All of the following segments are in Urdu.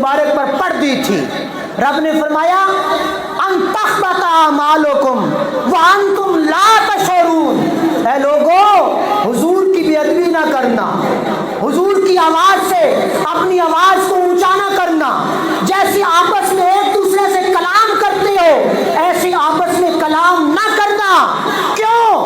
مبارک پر پڑھ دی تھی، رب نے فرمایا ان تحبط اعمالکم وانتم لا تشعرون، اے لوگو حضور کی بے ادبی نہ کرنا، حضور کی آواز سے اپنی آواز کو اونچا نہ کرنا، جیسے آپس میں ایک دوسرے سے کلام کرتے ہو ایسے آپس میں کلام نہ کرنا۔ کیوں؟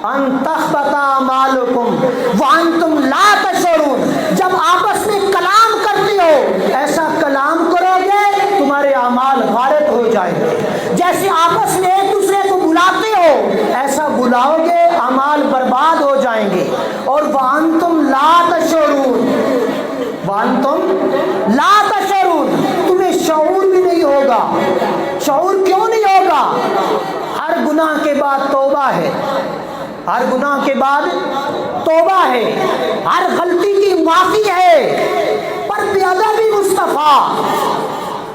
ان تحبط اعمالکم وانتم لا تشعرون، جب آپس میں کلام کرتے ہو ایسا کلام کرو گے تمہارے اعمال غارت ہو جائیں گے، جیسے آپس میں ایک دوسرے کو بلاتے ہو ایسا بلاؤ گے اعمال برباد ہو جائیں گے۔ اور وانتم لا تشعرون، وانتم لا تشعرون، تمہیں شعور بھی نہیں ہوگا۔ شعور کیوں نہیں ہوگا؟ ہر گناہ کے بعد توبہ ہے، ہر گناہ کے بعد توبہ ہے، ہر غلطی کی معافی ہے، پر بے ادبی مصطفیٰ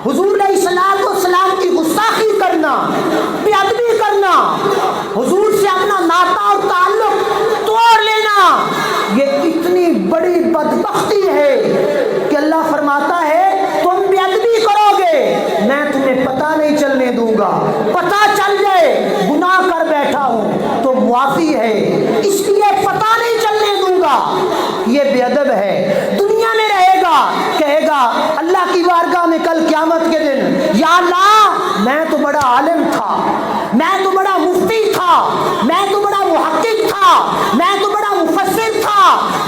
حضور علیہ الصلوۃ والسلام کی گستاخی کرنا، بے ادبی کرنا، حضور سے اپنا ناطہ اور تعلق توڑ لینا، یہ اتنی بڑی بدبختی ہے کہ اللہ فرماتا ہے تم بے ادبی کرو گے میں تمہیں پتہ نہیں چلنے دوں گا، پتہ چل جائے گناہ کر بیٹھا ہوں تو معافی ہے، اس لیے پتہ نہیں چلنے دوں گا۔ یہ بے ادب ہے، دنیا میں رہے گا کہے گا اللہ کی بارگاہ میں کل قیامت کے دن یا اللہ میں تو بڑا عالم تھا، میں تو بڑا مفتی تھا، میں تو بڑا محقق تھا، میں تو بڑا مفسر تھا،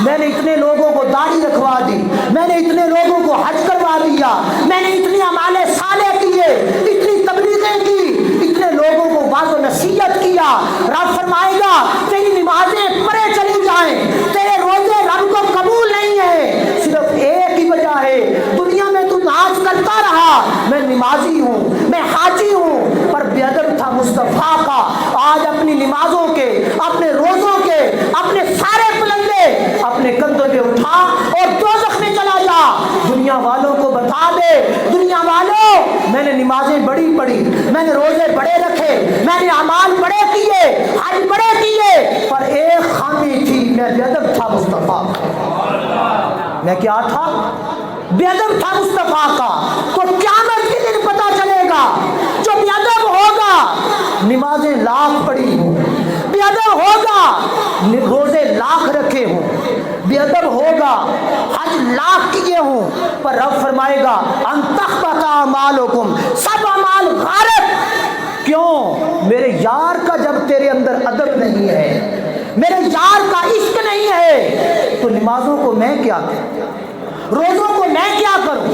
میں نے اتنے لوگوں کو داڑھی رکھوا دی، میں نے اتنے لوگوں کو حج کروا دیا، میں نے اتنے اعمال صالح کیے، اتنی تبلیغیں کی، اتنے لوگوں کو واعظ و نصیحت کیا۔ رب فرمائے گا تیری نمازیں پڑھے چلی جائیں، تیرے روزے رب کو قبول نہیں ہے، صرف ایک ہی وجہ ہے دنیا میں تو نماز کرتا رہا، میں نمازی ہوں، میں حاجی ہوں، پر بے ادب تھا مصطفیٰ کا۔ آج اپنی نمازوں کے، اپنے روزوں کے، اپنے سارے پلندے اپنے کندھوں پہ اٹھا اور دوزخ میں چلا جا، دنیا والوں کو بتا دے دنیا والوں میں نے نمازیں بڑی پڑھی، میں نے روزے بڑے رکھے، میں نے اعمال بڑے کیے، حج بڑے کیے، پر ایک خامی تھی میں بے ادب تھا مصطفیٰ، میں کیا تھا؟ بے ادب تھا مصطفیٰ کا۔ تو قیامت کے دن پتہ چلے گا جو بے ادب ہوگا نمازیں لاکھ پڑھی ہوں، بے ادب ہوگا روزے لاکھ رکھے ہوں، بے ادب ہوگا حج لاکھ کیے ہوں، پر رب فرمائے گا ان تحبط اعمالکم، سب اعمال غارت۔ کیوں؟ میرے یار کا جب تیرے اندر ادب نہیں ہے، میرے یار کا عشق نہیں ہے تو نمازوں کو میں کیا کروں، روزوں کو میں کیا کروں؟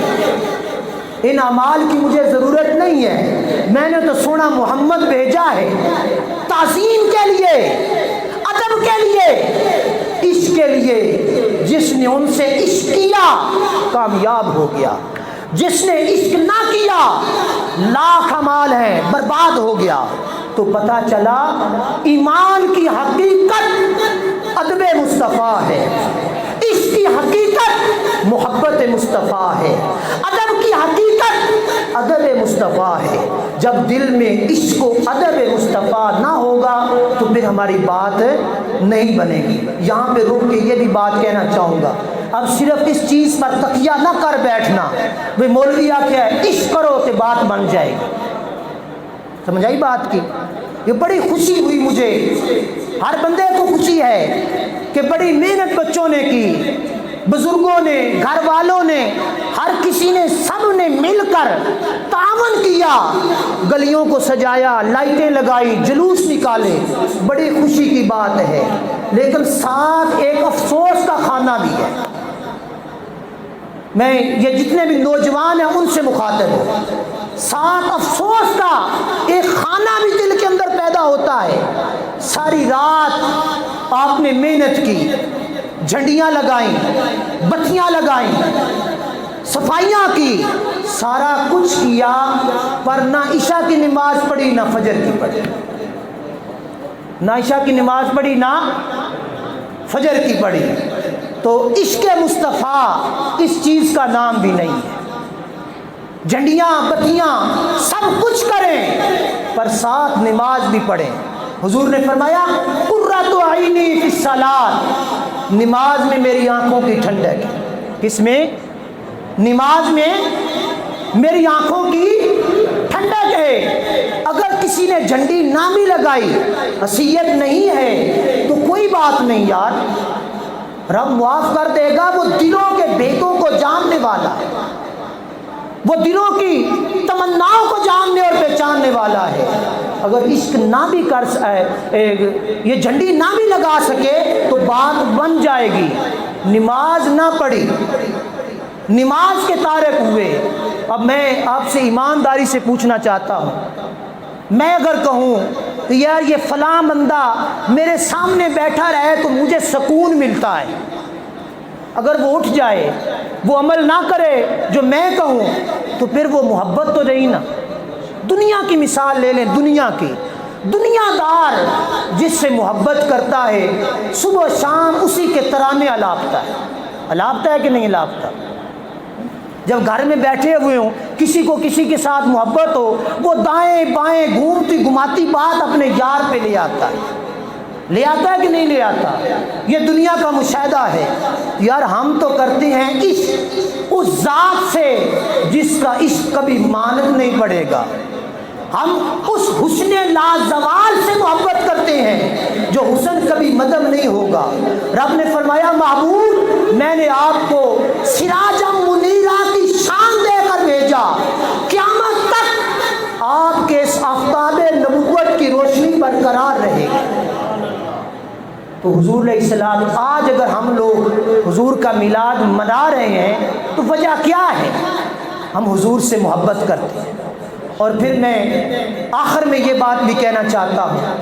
ان اعمال کی مجھے ضرورت نہیں ہے، میں نے تو سونا محمد بھیجا ہے تعظیم کے لیے، ادب کے لیے، عشق کے لیے۔ جس نے ان سے عشق کیا کامیاب ہو گیا، جس نے عشق نہ کیا لاکھ اعمال ہیں برباد ہو گیا۔ تو پتہ چلا ایمان کی حقیقت ادب مصطفیٰ ہے، عشق کی حقیقت محبت مصطفیٰ ہے، ادب کی حقیقت ادب مصطفیٰ ہے۔ جب دل میں عشق و ادب مصطفیٰ نہ ہوگا تو پھر ہماری بات نہیں بنے گی۔ یہاں پہ روک کے یہ بھی بات کہنا چاہوں گا، اب صرف اس چیز پر تکیہ نہ کر بیٹھنا وہ مولوی کیا ہے عشق کرو تو بات بن جائے گی، سمجھ آئی بات کی؟ یہ بڑی خوشی ہوئی مجھے، ہر بندے کو خوشی ہے کہ بڑی محنت بچوں نے کی، بزرگوں نے، گھر والوں نے، ہر کسی نے، سب نے مل کر تعاون کیا، گلیوں کو سجایا، لائٹیں لگائی، جلوس نکالے، بڑی خوشی کی بات ہے، لیکن ساتھ ایک افسوس کا خانہ بھی ہے۔ میں یہ جتنے بھی نوجوان ہیں ان سے مخاطب ہوں، ساتھ افسوس کا ایک خانہ بھی دل کے اندر پیدا ہوتا ہے۔ ساری رات آپ نے محنت کی، جھنڈیاں لگائیں، بتیاں لگائیں، صفائیاں کی، سارا کچھ کیا، پر نہ عشاء کی نماز پڑھی نہ فجر کی پڑھی، نہ عشاء کی نماز پڑھی نہ فجر کی پڑھی۔ تو عشق مصطفیٰ اس چیز کا نام بھی نہیں ہے۔ جھنڈیاں بتیاں سب کچھ کریں پر ساتھ نماز بھی پڑھیں۔ حضور نے فرمایا قرۃ عینی فی الصلاۃ، نماز میں میری آنکھوں کی ٹھنڈک ہے۔ کس میں؟ نماز میں میری آنکھوں کی ٹھنڈک ہے. اگر کسی نے جھنڈی نہ بھی لگائی، حیثیت نہیں ہے، تو کوئی بات نہیں یار، رب معاف کر دے گا. وہ دلوں کے بھیدوں کو جاننے والا ہے، وہ دلوں کی تمناؤں کو جاننے اور پہچاننے والا ہے. اگر عشق نہ بھی یہ جھنڈی نہ بھی لگا سکے تو بات بن جائے گی. نماز نہ پڑھی، نماز کے تارک ہوئے. اب میں آپ سے ایمانداری سے پوچھنا چاہتا ہوں، میں اگر کہوں کہ یار یہ فلاں بندہ میرے سامنے بیٹھا رہے تو مجھے سکون ملتا ہے، اگر وہ اٹھ جائے، وہ عمل نہ کرے جو میں کہوں، تو پھر وہ محبت تو نہیں نا. دنیا کی مثال لے لیں، دنیا کی. دنیا دار جس سے محبت کرتا ہے صبح و شام اسی کے ترانے الاپتا ہے. الاپتا ہے کہ نہیں الاپتا؟ جب گھر میں بیٹھے ہوئے ہوں، کسی کو کسی کے ساتھ محبت ہو، وہ دائیں بائیں گھومتی گھماتی بات اپنے یار پہ لے آتا ہے. لے آتا ہے کہ نہیں لے آتا؟ یہ دنیا کا مشاہدہ ہے. یار ہم تو کرتے ہیں عشق اس ذات سے جس کا عشق کبھی مانت نہیں پڑے گا. ہم اس حسن لازوال سے محبت کرتے ہیں جو حسن کبھی مدم نہیں ہوگا. رب نے فرمایا محبوب میں نے آپ کو سراجا منیرہ کی شان دے کر بھیجا، قیامت تک آپ کے اس آفتاب نبوت کی روشنی برقرار رہے گی. تو حضور علیہ السلام آج اگر ہم لوگ حضور کا میلاد منا رہے ہیں تو وجہ کیا ہے؟ ہم حضور سے محبت کرتے ہیں. اور پھر میں آخر میں یہ بات بھی کہنا چاہتا ہوں